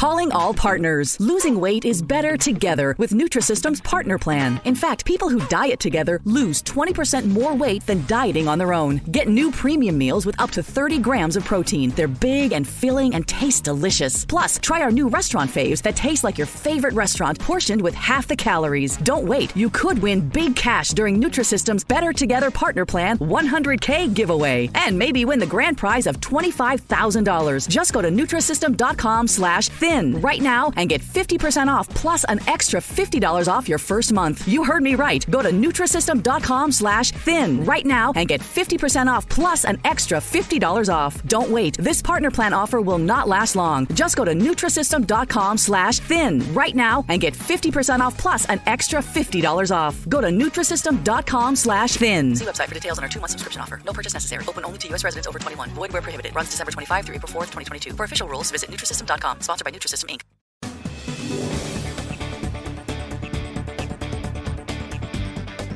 Calling all partners. Losing weight is better together with Nutrisystem's Partner Plan. In fact, people who diet together lose 20% more weight than dieting on their own. Get new premium meals with up to 30 grams of protein. They're big and filling and taste delicious. Plus, try our new restaurant faves that taste like your favorite restaurant, portioned with half the calories. Don't wait. You could win big cash during Nutrisystem's Better Together Partner Plan 100K giveaway. And maybe win the grand prize of $25,000. Just go to Nutrisystem.com/thin right now and get 50% off plus an extra $50 off your first month. You heard me right. Go to Nutrisystem.com/thin right now and get 50% off plus an extra $50 off. Don't wait. This partner plan offer will not last long. Just go to Nutrisystem.com/thin right now and get 50% off plus an extra $50 off. Go to Nutrisystem.com/thin. See website for details on our 2-month subscription offer. No purchase necessary. Open only to U.S. residents over 21. Void where prohibited. Runs December 25 through April 4th, 2022. For official rules, visit Nutrisystem.com. Sponsored by Nutrisystem, Inc.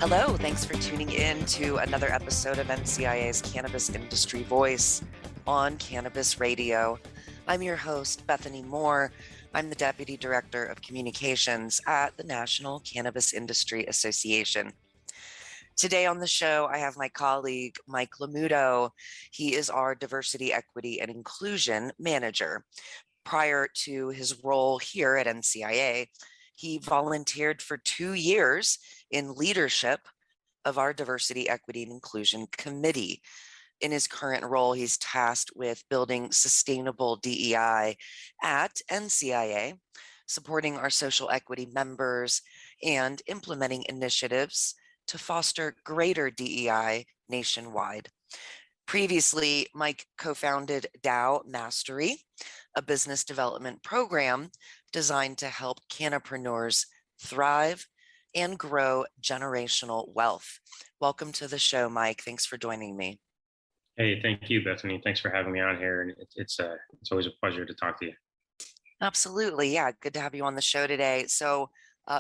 Hello, thanks for tuning in to another episode of NCIA's Cannabis Industry Voice on Cannabis Radio. I'm your host, Bethany Moore. I'm the Deputy Director of Communications at the National Cannabis Industry Association. Today on the show, I have my colleague, Mike Lamuto. He is our Diversity, Equity, and Inclusion Manager. Prior to his role here at NCIA, he volunteered for 2 years in leadership of our Diversity, Equity, and Inclusion Committee. In his current role, he's tasked with building sustainable DEI at NCIA, supporting our social equity members, and implementing initiatives to foster greater DEI nationwide. Previously, Mike co-founded DAO Mastery, a business development program designed to help cannapreneurs thrive and grow generational wealth. Welcome to the show, Mike. Thanks for joining me. Hey, thank you, Bethany. Thanks for having me on here. And it's always a pleasure to talk to you. Absolutely. Yeah, good to have you on the show today. So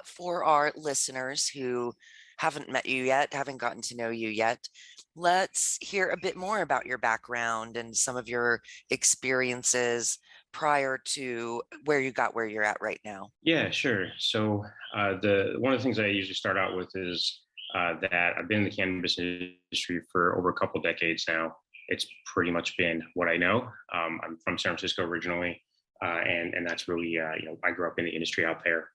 for our listeners who haven't met you yet, haven't gotten to know you yet, let's hear a bit more about your background and some of your experiences prior to where you're at right now. Yeah, sure. So one of the things I usually start out with is that I've been in the cannabis industry for over a couple decades now. It's pretty much been what I know. I'm from San Francisco originally, and that's really, I grew up in the industry out there.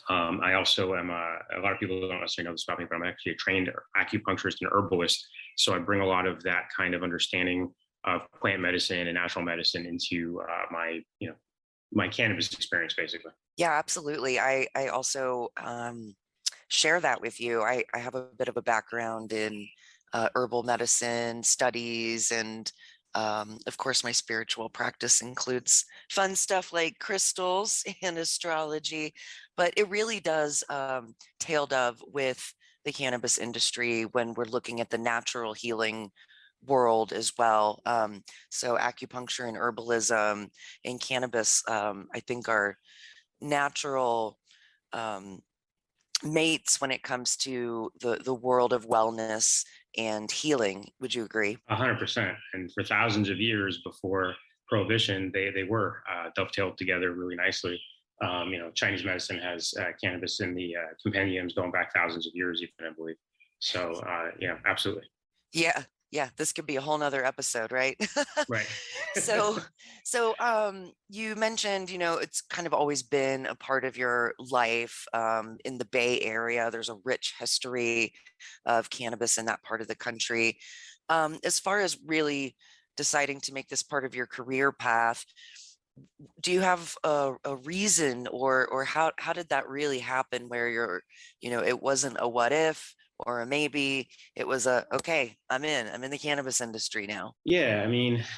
I also am, a lot of people don't necessarily know this about me, but I'm actually a trained acupuncturist and herbalist. So I bring a lot of that kind of understanding of plant medicine and natural medicine into my cannabis experience, basically. Yeah, absolutely. I also share that with you. I have a bit of a background in herbal medicine studies, and of course, my spiritual practice includes fun stuff like crystals and astrology, but it really does tail dove with the cannabis industry when we're looking at the natural healing world as well. So acupuncture and herbalism and cannabis, I think, are natural mates when it comes to the world of wellness and healing. Would you agree? 100%. And for thousands of years before Prohibition, they were dovetailed together really nicely. Chinese medicine has cannabis in the compendiums going back thousands of years, even, I believe. So, absolutely. Yeah, this could be a whole nother episode, right? Right. So you mentioned, it's kind of always been a part of your life in the Bay Area. There's a rich history of cannabis in that part of the country. As far as really deciding to make this part of your career path, do you have a reason or how did that really happen where it wasn't a what if or a maybe, it was okay, I'm in the cannabis industry now? Yeah,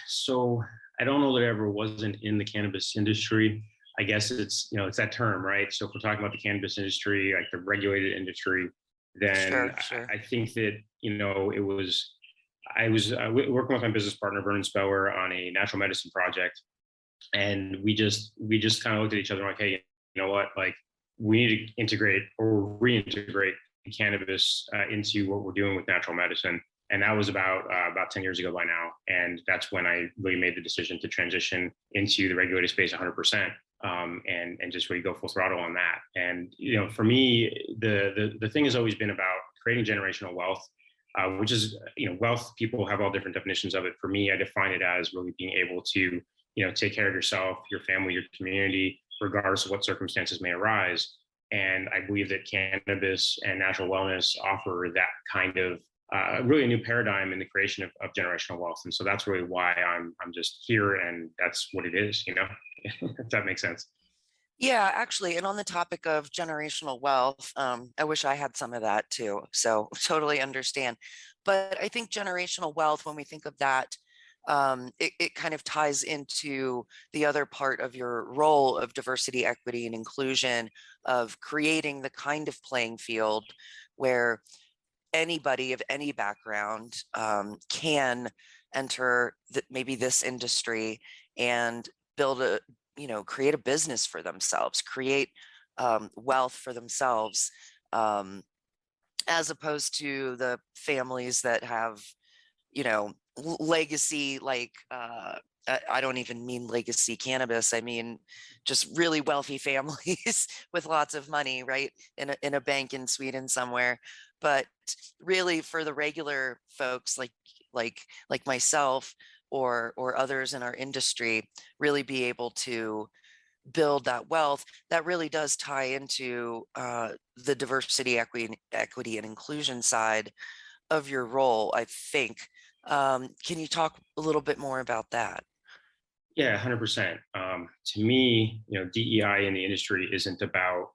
so I don't know that I ever wasn't in the cannabis industry. I guess it's that term, right? So if we're talking about the cannabis industry, like the regulated industry, then Sure. I think that, I was working with my business partner, Vernon Speller, on a natural medicine project. And we just kind of looked at each other and like, hey, you know what, like we need to integrate or reintegrate cannabis into what we're doing with natural medicine. And that was about 10 years ago by now. And that's when I really made the decision to transition into the regulated space 100%. and just really go full throttle on that. And for me, the thing has always been about creating generational wealth, which is wealth. People have all different definitions of it. For me, I define it as really being able to take care of yourself, your family, your community, regardless of what circumstances may arise. And I believe that cannabis and natural wellness offer that kind of really a new paradigm in the creation of generational wealth. And so that's really why I'm just here, and that's what it is, if that makes sense. Yeah, actually, and on the topic of generational wealth, I wish I had some of that too. So totally understand. But I think generational wealth, when we think of that, it kind of ties into the other part of your role of diversity, equity, and inclusion, of creating the kind of playing field where anybody of any background can enter maybe this industry and build create a business for themselves, create wealth for themselves, as opposed to the families that have, legacy, like I don't even mean legacy cannabis. I mean, just really wealthy families with lots of money, right? In a bank in Sweden somewhere. But really, for the regular folks like myself or others in our industry, really be able to build that wealth, that really does tie into the diversity, equity, and inclusion side of your role, I think. Can you talk a little bit more about that? Yeah, 100%. To me, DEI in the industry isn't about,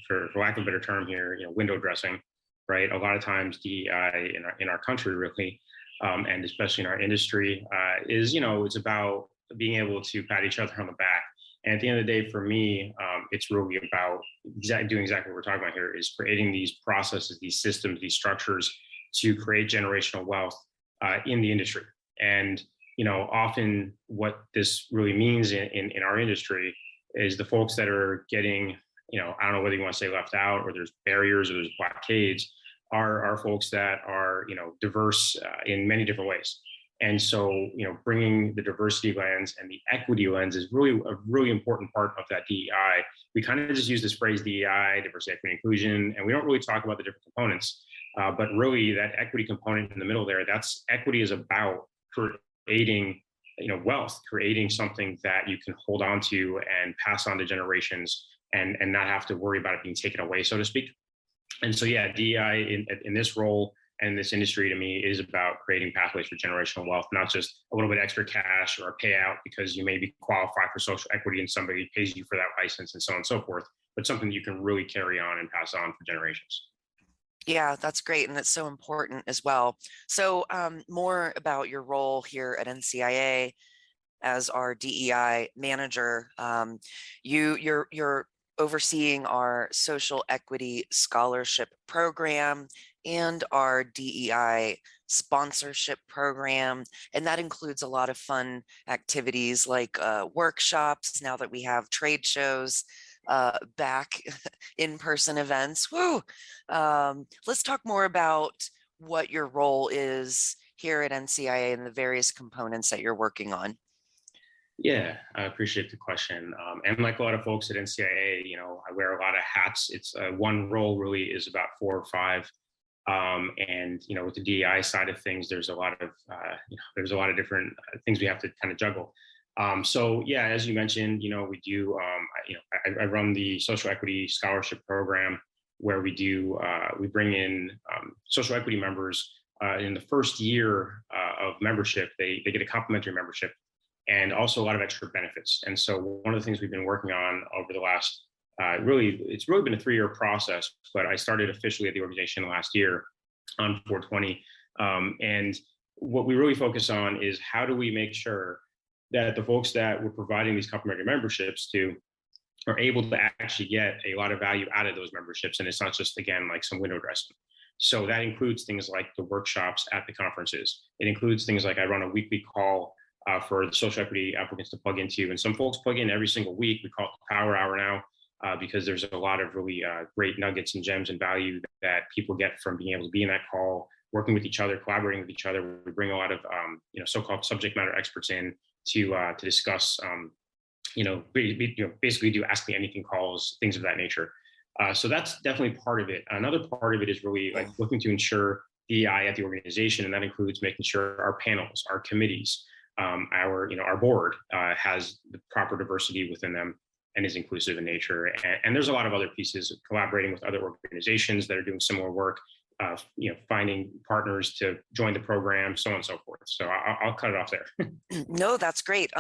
for lack of a better term here, window dressing, right? A lot of times DEI in our country really, and especially in our industry, is, it's about being able to pat each other on the back. And at the end of the day, for me, it's really about doing exactly what we're talking about here, is creating these processes, these systems, these structures to create generational wealth in the industry. And often what this really means in our industry is the folks that are getting, I don't know whether you want to say left out, or there's barriers, or there's blockades, are folks that are, diverse in many different ways. And so, bringing the diversity lens and the equity lens is really a really important part of that DEI. We kind of just use this phrase DEI, diversity, equity, inclusion, and we don't really talk about the different components. But really, that equity component in the middle there, that's equity is about creating, wealth, creating something that you can hold on to and pass on to generations, and not have to worry about it being taken away, so to speak. And so, yeah, DEI in this role and this industry, to me, is about creating pathways for generational wealth, not just a little bit extra cash or a payout because you maybe qualify for social equity and somebody pays you for that license and so on and so forth, but something you can really carry on and pass on for generations. Yeah, that's great. And that's so important as well. So more about your role here at NCIA as our DEI manager. You're overseeing our social equity scholarship program and our DEI sponsorship program. And that includes a lot of fun activities like workshops, now that we have trade shows back, in-person events. Woo! Let's talk more about what your role is here at NCIA and the various components that you're working on. Yeah, I appreciate the question. And like a lot of folks at NCIA, I wear a lot of hats. It's one role really is about 4 or 5. And with the DEI side of things, there's a lot of different things we have to kind of juggle. So yeah, as you mentioned, we do. I run the social equity scholarship program, where we bring in social equity members in the first year of membership. They get a complimentary membership, and also a lot of extra benefits. And so one of the things we've been working on over the last, it's really been a 3-year process, but I started officially at the organization last year on 4/20. And what we really focus on is, how do we make sure that the folks that we're providing these complimentary memberships to are able to actually get a lot of value out of those memberships. And it's not just, again, like some window dressing. So that includes things like the workshops at the conferences. It includes things like I run a weekly call for the social equity applicants to plug into. And some folks plug in every single week. We call it the Power Hour now, because there's a lot of really great nuggets and gems and value that people get from being able to be in that call, working with each other, collaborating with each other. We bring a lot of so-called subject matter experts in to discuss basically do ask me anything calls, things of that nature. So that's definitely part of it. Another part of it is really like looking to ensure DEI at the organization, and that includes making sure our panels, our committees, our board has the proper diversity within them and is inclusive in nature. And there's a lot of other pieces, collaborating with other organizations that are doing similar work, finding partners to join the program, so on and so forth. So I'll cut it off there. No, that's great.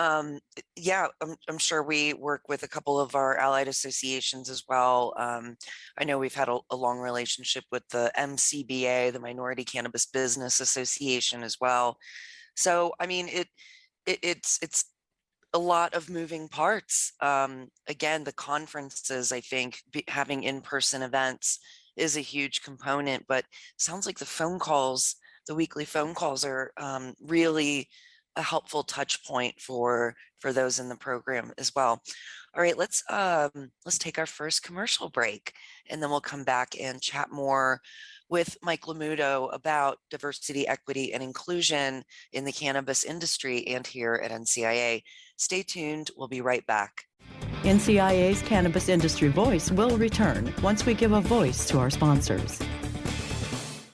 Yeah, I'm sure we work with a couple of our allied associations as well. I know we've had a long relationship with the MCBA, the Minority Cannabis Business Association as well. So, I mean, it's a lot of moving parts. Again, the conferences, I think having in-person events is a huge component, but sounds like the weekly phone calls are really a helpful touch point for those in the program as well. All right, let's take our first commercial break, and then we'll come back and chat more with Mike Lamuto about diversity, equity, and inclusion in the cannabis industry and here at NCIA. Stay tuned. We'll be right back. NCIA's Cannabis Industry Voice will return once we give a voice to our sponsors.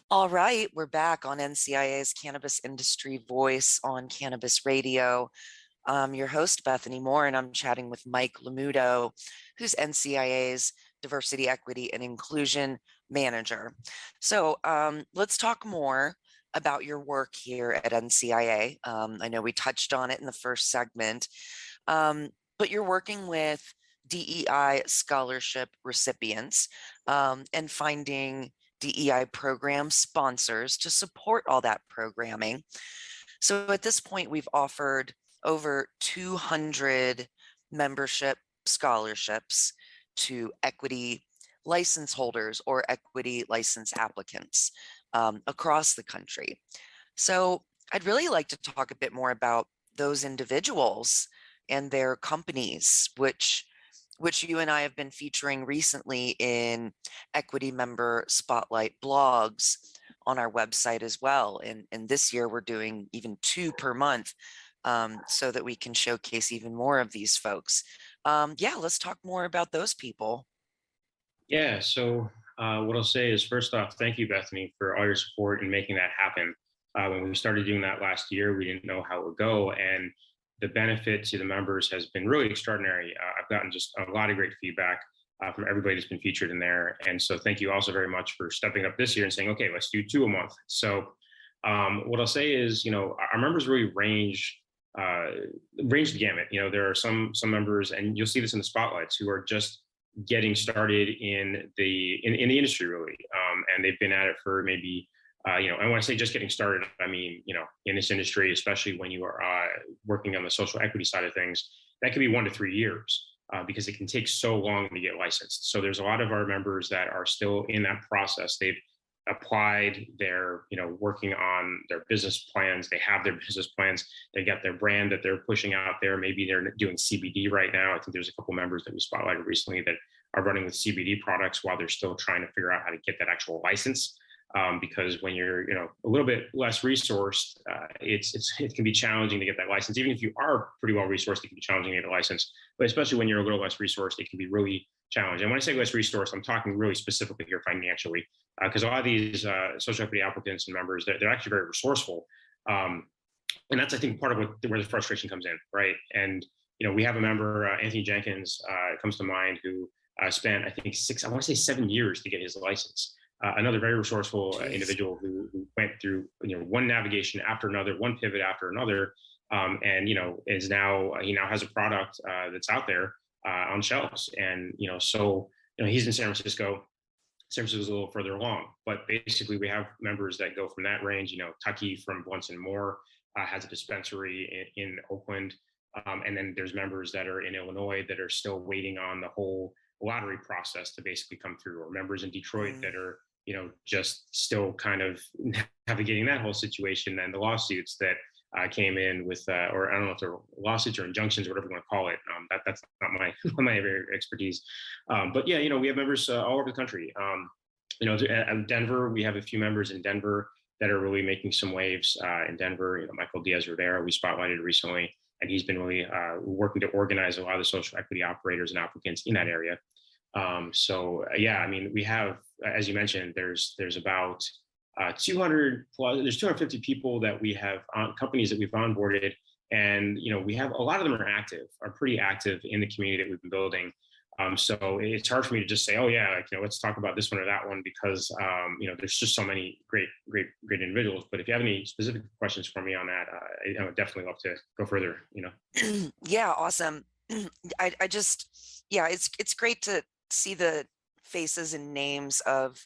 All right, we're back on NCIA's Cannabis Industry Voice on Cannabis Radio. I'm your host, Bethany Moore, and I'm chatting with Mike Lamuto, who's NCIA's Diversity, Equity, and Inclusion Manager. So let's talk more about your work here at NCIA. I know we touched on it in the first segment, but you're working with DEI scholarship recipients and finding DEI program sponsors to support all that programming. So at this point, we've offered over 200 membership scholarships to equity license holders or equity license applicants across the country. So I'd really like to talk a bit more about those individuals and their companies, which you and I have been featuring recently in equity member spotlight blogs on our website as well. And this year we're doing even 2 per month so that we can showcase even more of these folks. Yeah, let's talk more about those people. Yeah, so what I'll say is, first off, thank you, Bethany, for all your support in making that happen. When we started doing that last year, we didn't know how it would go, and the benefit to the members has been really extraordinary. I've gotten just a lot of great feedback from everybody that's been featured in there. And so thank you also very much for stepping up this year and saying, okay, let's do 2 a month. So what I'll say is, our members really range the gamut. There are some members, and you'll see this in the spotlights, who are just getting started in the industry, really. And they've been at it for maybe, and when I say just getting started, I mean, in this industry, especially when you are working on the social equity side of things, that could be 1 to 3 years because it can take so long to get licensed. So there's a lot of our members that are still in that process. They've applied, they're, working on their business plans. They have their business plans. They got their brand that they're pushing out there. Maybe they're doing CBD right now. I think there's a couple members that we spotlighted recently that are running with CBD products while they're still trying to figure out how to get that actual license. Because when you're, a little bit less resourced, it can be challenging to get that license. Even if you are pretty well resourced, it can be challenging to get a license. But especially when you're a little less resourced, it can be really challenging. And when I say less resourced, I'm talking really specifically here financially, because a lot of these social equity applicants and members, they're actually very resourceful. And that's, I think, part of where the frustration comes in, right? And we have a member, Anthony Jenkins, comes to mind, who spent, I think, 7 years to get his license. Another very resourceful individual who went through one navigation after another, one pivot after another, and he now has a product that's out there on shelves, and he's in San Francisco. San Francisco's a little further along, but basically we have members that go from that range. Tucky from Blunts and Moore has a dispensary in Oakland, and then there's members that are in Illinois that are still waiting on the whole lottery process to basically come through, or members in Detroit that are just still kind of navigating that whole situation, and the lawsuits that came in with, or I don't know if they're lawsuits or injunctions or whatever you want to call it. That's not my area of expertise. But yeah, we have members all over the country. At Denver, we have a few members in Denver that are really making some waves in Denver. Michael Diaz Rivera, we spotlighted recently. and he's been really working to organize a lot of the social equity operators and applicants in that area. Yeah, I mean, we have, as you mentioned, there's about 200 plus, there's 250 people that we have companies that we've onboarded, and we have a lot of them are pretty active in the community that we've been building. So it's hard for me to just say, oh yeah, let's talk about this one or that one, because there's just so many great individuals. But if you have any specific questions for me on that, I would definitely love to go further. Yeah, awesome. I just, yeah, it's great to see the faces and names of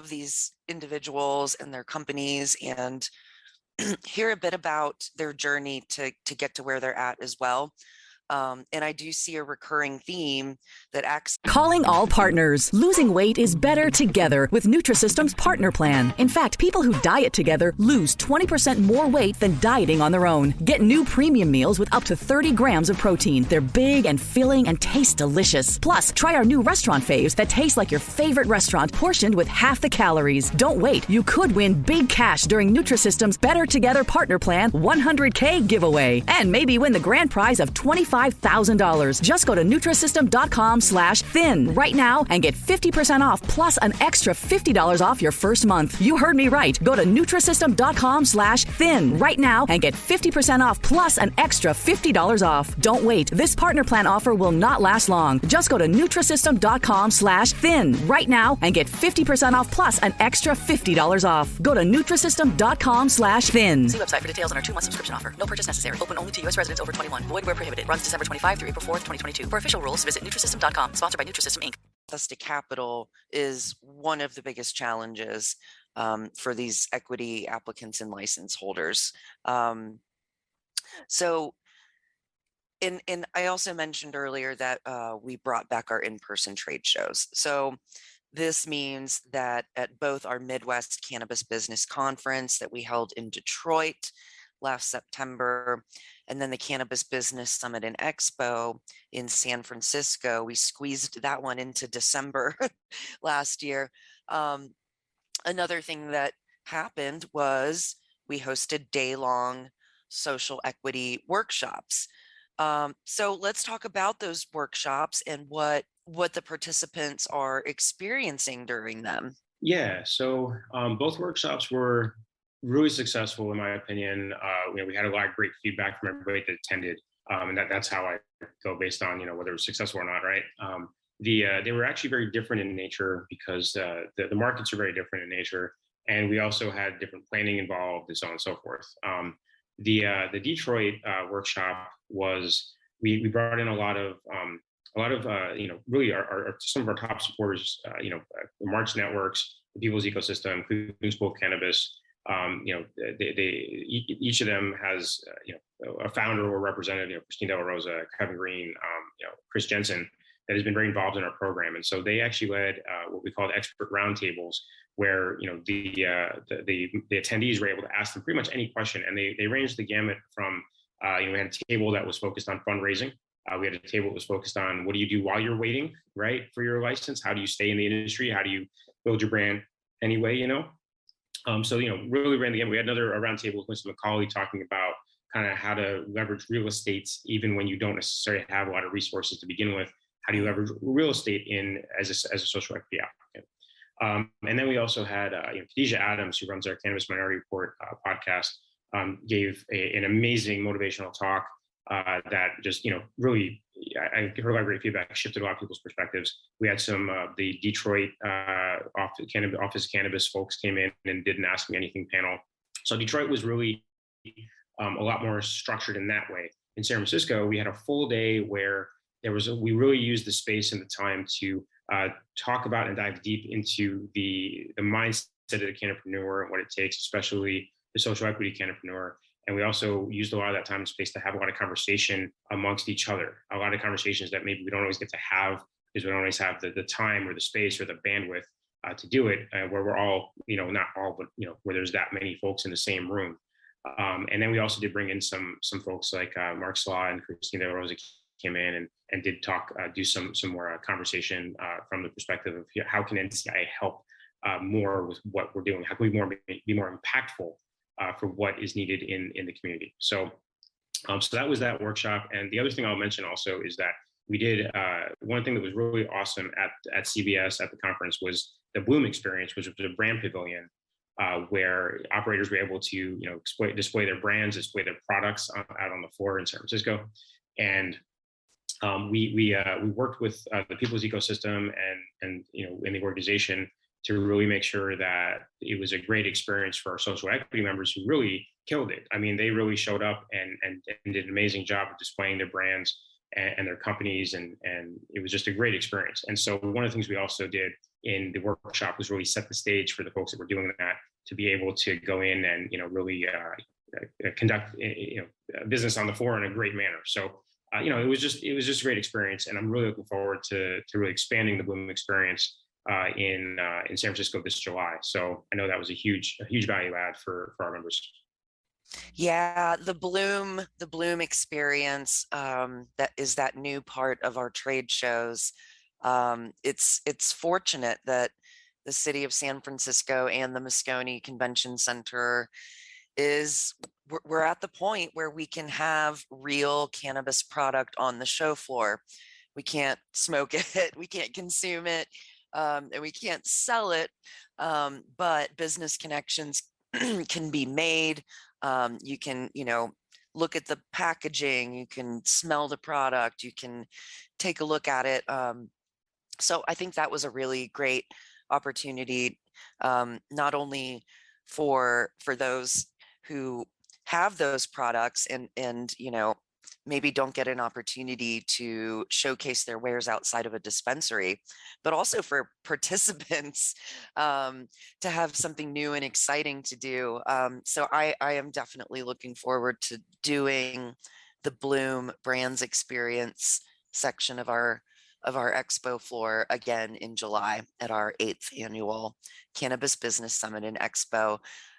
these individuals and their companies, and hear a bit about their journey to get to where they're at as well. And I do see a recurring theme that acts. Calling all partners. Losing weight is better together with Nutrisystem's partner plan. In fact, people who diet together lose 20% more weight than dieting on their own. Get new premium meals with up to 30 grams of protein. They're big and filling and taste delicious. Plus, try our new restaurant faves that taste like your favorite restaurant, portioned with half the calories. Don't wait. You could win big cash during Nutrisystem's Better Together Partner Plan 100K giveaway. And maybe win the grand prize of $25,000. Just go to Nutrisystem.com/thin right now and get 50% off plus an extra $50 off your first month. You heard me right. Go to Nutrisystem.com/thin right now and get 50% off plus an extra $50 off. Don't wait. This partner plan offer will not last long. Just go to Nutrisystem.com/thin right now and get 50% off plus an extra $50 off. Go to Nutrisystem.com/thin. See website for details on our 2-month subscription offer. No purchase necessary. Open only to U.S. residents over 21. Void where prohibited. Runs December 25 through April 4th, 2022. For official rules, visit Nutrisystem.com. Sponsored by Nutrisystem, Inc. Access to capital is one of the biggest challenges for these equity applicants and license holders. And I also mentioned earlier that we brought back our in-person trade shows. So this means that at both our Midwest Cannabis Business Conference that we held in Detroit last September, and then the Cannabis Business Summit and Expo in San Francisco, we squeezed that one into December last year. Another thing that happened was we hosted day-long social equity workshops. So let's talk about those workshops and what the participants are experiencing during them. Yeah, so both workshops were really successful, in my opinion. We had a lot of great feedback from everybody that attended, and that's how I go based on whether it was successful or not, right? They were actually very different in nature because the markets are very different in nature, and we also had different planning involved, and so on and so forth. The Detroit workshop was we brought in a lot of really some of our top supporters, March Networks, the People's Ecosystem, including Spoke Cannabis. Each of them has a founder or representative, Christine De La Rosa, Kevin Green, Chris Jensen, that has been very involved in our program. And so they actually led what we called expert roundtables, where the attendees were able to ask them pretty much any question, and they ranged the gamut from we had a table that was focused on fundraising. We had a table that was focused on what do you do while you're waiting, right, for your license? How do you stay in the industry? How do you build your brand anyway? Really ran the gamut. We had another roundtable with Mr. McCauley talking about kind of how to leverage real estate even when you don't necessarily have a lot of resources to begin with. How do you leverage real estate as a social equity applicant? And then we also had Khadijah Adams, who runs our Cannabis Minority Report podcast, gave an amazing motivational talk that just really, I heard a lot of great feedback, shifted a lot of people's perspectives. We had some the Detroit Office Cannabis folks came in and did an Ask Me Anything panel. So Detroit was really a lot more structured in that way. In San Francisco, we had a full day where we really used the space and the time to talk about and dive deep into the mindset of the cannapreneur and what it takes, especially the social equity cannapreneur. And we also used a lot of that time and space to have a lot of conversation amongst each other, a lot of conversations that maybe we don't always get to have because we don't always have the time or the space or the bandwidth to do it, where we're all, not all, but, where there's that many folks in the same room. And then we also did bring in some folks like Mark Slaw and Christine De La Rosa came in and did do some more conversation from the perspective of how can NCIA help more with what we're doing? How can we be more impactful for what is needed in the community? So So that was that workshop. And the other thing I'll mention also is that we did one thing that was really awesome at CBS at the conference was the Bloom experience, which was a brand pavilion where operators were able to, display their brands, display their products out on the floor in San Francisco. And we worked with the people's ecosystem and in the organization to really make sure that it was a great experience for our social equity members who really killed it. I mean, they really showed up and did an amazing job of displaying their brands and their companies, and it was just a great experience. And so one of the things we also did in the workshop was really set the stage for the folks that were doing that to be able to go in and really conduct business on the floor in a great manner. So it was just a great experience, and I'm really looking forward to really expanding the Bloom experience in San Francisco this July. So I know that was a huge value add for our members. Yeah, the Bloom experience, that is that new part of our trade shows. It's fortunate that the city of San Francisco and the Moscone Convention Center we're at the point where we can have real cannabis product on the show floor. We can't smoke it, we can't consume it, and we can't sell it, but business connections can be made. You can, look at the packaging, you can smell the product, you can take a look at it. So I think that was a really great opportunity, not only for those who have those products and maybe don't get an opportunity to showcase their wares outside of a dispensary, but also for participants to have something new and exciting to do. So I am definitely looking forward to doing the Bloom Brands Experience section of our expo floor again in July at our 8th annual Cannabis Business Summit and Expo.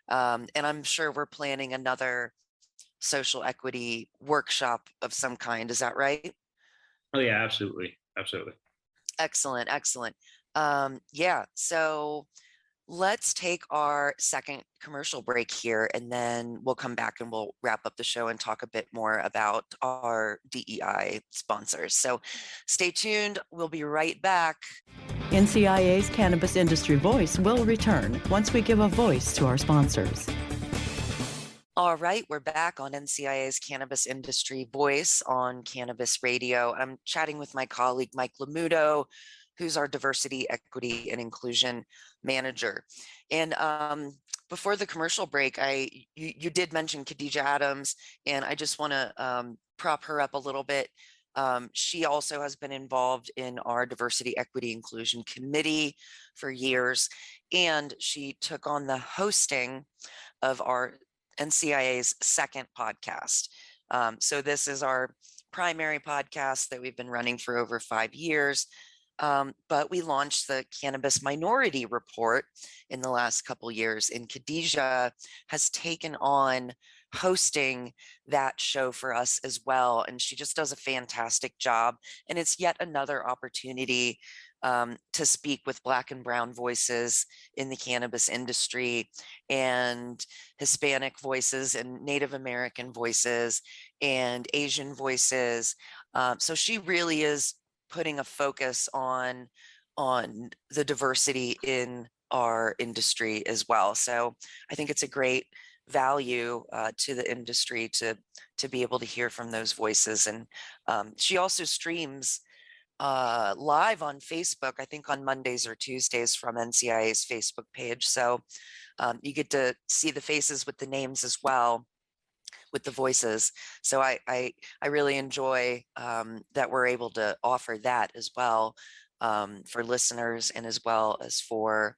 And I'm sure we're planning another social equity workshop of some kind. Is that right? Oh yeah, absolutely. Excellent. Yeah. So let's take our second commercial break here, and then we'll come back and we'll wrap up the show and talk a bit more about our DEI sponsors. So stay tuned. We'll be right back. NCIA's Cannabis Industry Voice will return once we give a voice to our sponsors. All right, we're back on NCIA's Cannabis Industry Voice on Cannabis Radio. I'm chatting with my colleague, Mike Lamuto, who's our Diversity, Equity, and Inclusion Manager. And before the commercial break, you did mention Khadija Adams, and I just want to prop her up a little bit. She also has been involved in our Diversity, Equity, Inclusion Committee for years, and she took on the hosting of our NCIA's second podcast. So this is our primary podcast that we've been running for over 5 years. But we launched the Cannabis Minority Report in the last couple years, and Khadija has taken on hosting that show for us as well. And she just does a fantastic job. And it's yet another opportunity to speak with Black and Brown voices in the cannabis industry, and Hispanic voices, and Native American voices, and Asian voices. So she really is putting a focus on the diversity in our industry as well. So I think it's a great value to the industry to be able to hear from those voices. And she also streams live on Facebook, I think on Mondays or Tuesdays from NCIA's Facebook page. So you get to see the faces with the names as well, with the voices. So I really enjoy that we're able to offer that as well for listeners, and as well as for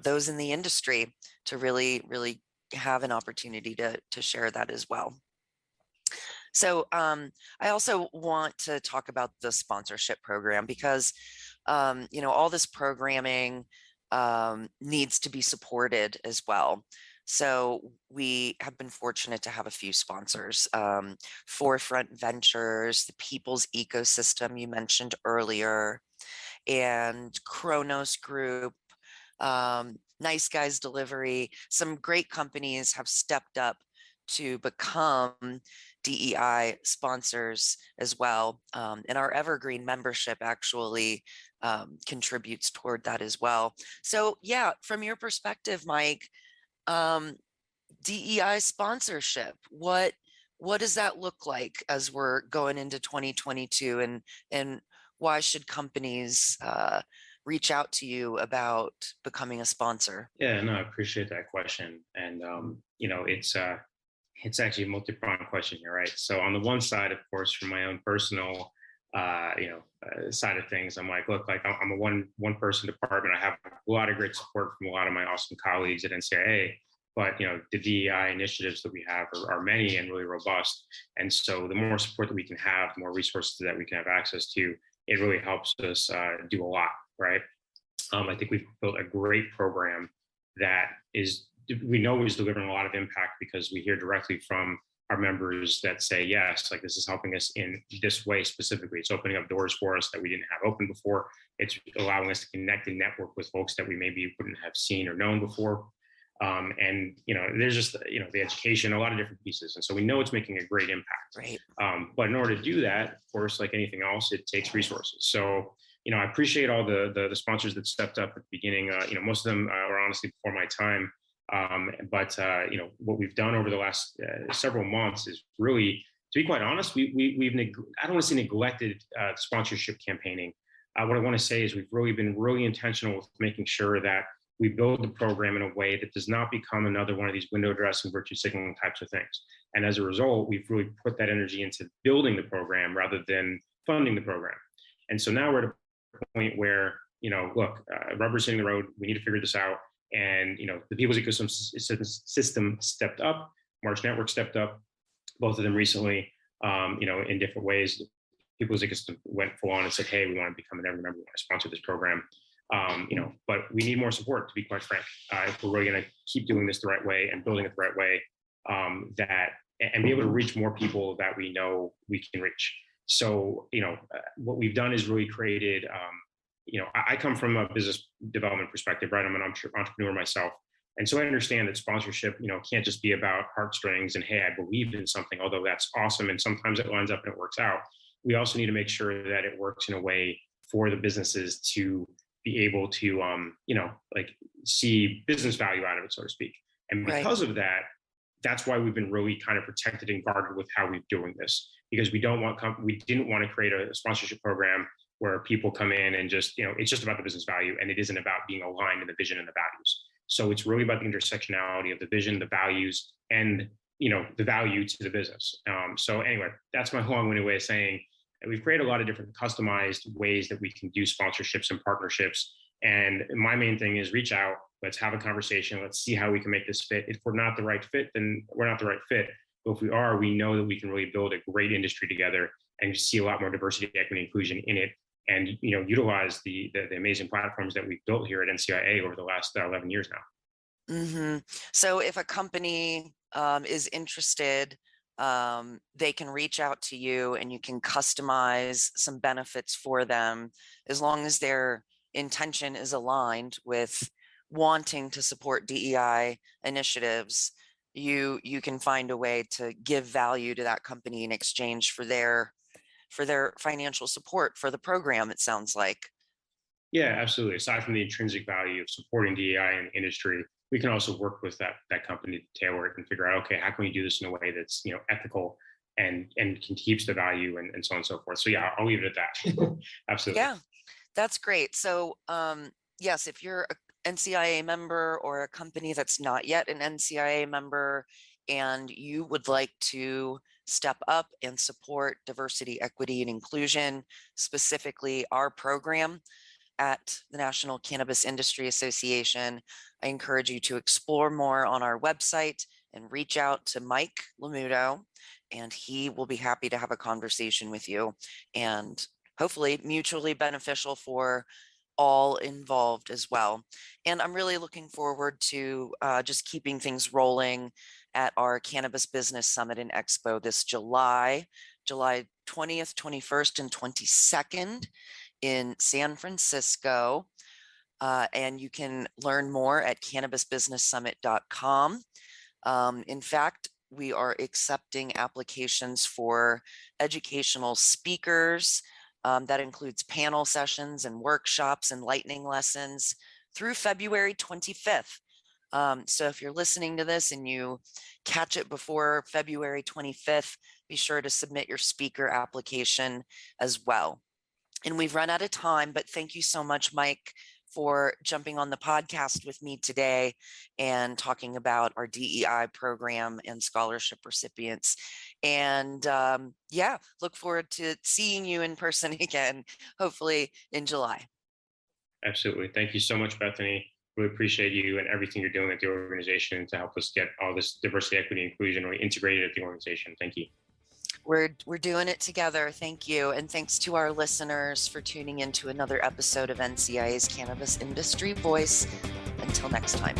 those in the industry to really have an opportunity to share that as well. So I also want to talk about the sponsorship program, because all this programming needs to be supported as well. So we have been fortunate to have a few sponsors: Forefront Ventures, the People's Ecosystem you mentioned earlier, and Kronos Group, Nice Guys Delivery. Some great companies have stepped up to become DEI sponsors as well. And our Evergreen membership actually contributes toward that as well. So yeah, from your perspective, Mike, DEI sponsorship, what does that look like as we're going into 2022, and why should companies reach out to you about becoming a sponsor? Yeah, no, I appreciate that question. And it's actually a multi-pronged question here, right? So on the one side, of course, from my own personal side of things, I'm like, look, like I'm a one person department. I have a lot of great support from a lot of my awesome colleagues at NCIA, but the DEI initiatives that we have are many and really robust. And so the more support that we can have, the more resources that we can have access to, it really helps us do a lot, right? I think we've built a great program that we know is delivering a lot of impact, because we hear directly from our members that say, yes, like this is helping us in this way specifically. It's opening up doors for us that we didn't have open before. It's allowing us to connect and network with folks that we maybe wouldn't have seen or known before. And there's just the education, a lot of different pieces, and so we know it's making a great impact. Right. But in order to do that, of course, like anything else, it takes resources. So I appreciate all the sponsors that stepped up at the beginning. Most of them were honestly before my time. But what we've done over the last several months is really, to be quite honest, we've I don't want to say neglected sponsorship campaigning. What I want to say is we've really been really intentional with making sure that we build the program in a way that does not become another one of these window dressing, virtue signaling types of things. And as a result, we've really put that energy into building the program rather than funding the program. And so now we're at a point where, look, rubber's hitting the road. We need to figure this out. And the People's Ecosystem stepped up. March Network stepped up. Both of them recently, in different ways. People's Ecosystem went full on and said, "Hey, we want to become an Evergreen member. We want to sponsor this program." But we need more support, to be quite frank, if we're really going to keep doing this the right way and building it the right way, and be able to reach more people that we know we can reach. So, what we've done is really created. I come from a business development perspective, right? I'm an entrepreneur myself. And so I understand that sponsorship, can't just be about heartstrings and, hey, I believe in something, although that's awesome. And sometimes it lines up and it works out. We also need to make sure that it works in a way for the businesses to be able to, see business value out of it, so to speak. And because of that, that's why we've been really kind of protected and guarded with how we're doing this, because we didn't want to create a sponsorship program where people come in and just, it's just about the business value, and it isn't about being aligned in the vision and the values. So it's really about the intersectionality of the vision, the values, and the value to the business. So anyway, that's my long-winded way of saying that we've created a lot of different customized ways that we can do sponsorships and partnerships. And my main thing is reach out, let's have a conversation, let's see how we can make this fit. If we're not the right fit, then we're not the right fit. But if we are, we know that we can really build a great industry together and see a lot more diversity, equity, inclusion in it, and utilize the amazing platforms that we've built here at NCIA over the last 11 years now. Mm-hmm. So if a company is interested, they can reach out to you and you can customize some benefits for them, as long as their intention is aligned with wanting to support DEI initiatives. You can find a way to give value to that company in exchange for their financial support for the program, it sounds like. Yeah, absolutely. Aside from the intrinsic value of supporting DEI in the industry, we can also work with that company to tailor it and figure out, okay, how can we do this in a way that's ethical and keeps the value and so on and so forth. So yeah, I'll leave it at that. Absolutely. Yeah, that's great. So yes, if you're an NCIA member or a company that's not yet an NCIA member and you would like to step up and support diversity, equity, and inclusion, specifically our program at the National Cannabis Industry Association, I encourage you to explore more on our website and reach out to Mike Lamuto, and he will be happy to have a conversation with you, and hopefully mutually beneficial for all involved as well. And I'm really looking forward to just keeping things rolling at our Cannabis Business Summit and Expo this July 20th, 21st, and 22nd in San Francisco. And you can learn more at cannabisbusinesssummit.com. In fact, we are accepting applications for educational speakers. That includes panel sessions and workshops and lightning lessons through February 25th. So if you're listening to this and you catch it before February 25th, be sure to submit your speaker application as well. And we've run out of time, but thank you so much, Mike, for jumping on the podcast with me today and talking about our DEI program and scholarship recipients. And look forward to seeing you in person again, hopefully in July. Absolutely. Thank you so much, Bethany. Really appreciate you and everything you're doing at the organization to help us get all this diversity, equity, inclusion really integrated at the organization. Thank you. We're doing it together. Thank you. And thanks to our listeners for tuning in to another episode of NCIA's Cannabis Industry Voice. Until next time.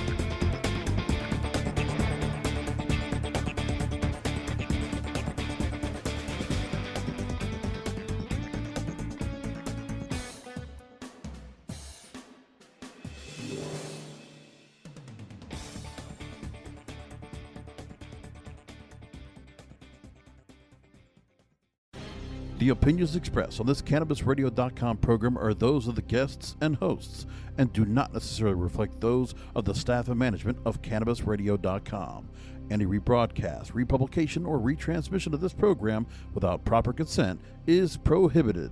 The opinions expressed on this CannabisRadio.com program are those of the guests and hosts and do not necessarily reflect those of the staff and management of CannabisRadio.com. Any rebroadcast, republication, or retransmission of this program without proper consent is prohibited.